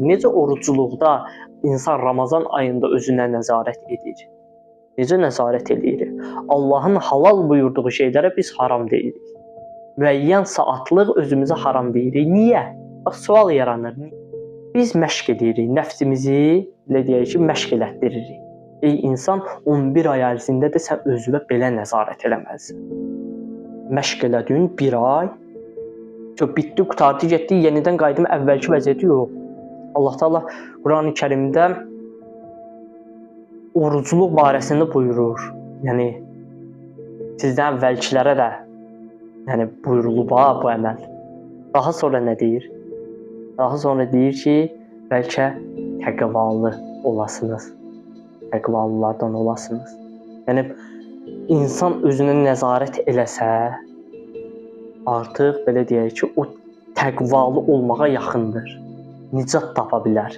Necə orucluqda insan Ramazan ayında özünə nəzarət edir? Necə nəzarət edir? Allahın halal buyurduğu şeylərə biz haram deyirik. Müəyyən saatlıq özümüzə haram deyirik. Niyə? Bax, sual yaranır. Biz məşq edirik, nəfsimizi, deyək ki, məşq elətdiririk. Ey insan, 11 ay ərzində də sən özünə belə nəzarət eləməlisən. Məşq elədin 1 ay, bitdi, qutardı, getdi, yenidən qayıdım əvvəlki vəziyyəti yox. Allah Taala Qurani-Kərimdə orucluq barəsində buyurur. Yəni sizdən əvvəlkilərə də buyurulub bu əməl. Daha sonra nə deyir? Daha sonra deyir ki, bəlkə təqvalı olasınız. Təqvalılardan olasınız. Yəni insan özünə nəzarət eləsə, artıq belə deyək ki, o təqvalı olmağa yaxındır. Nicat tapa bilər.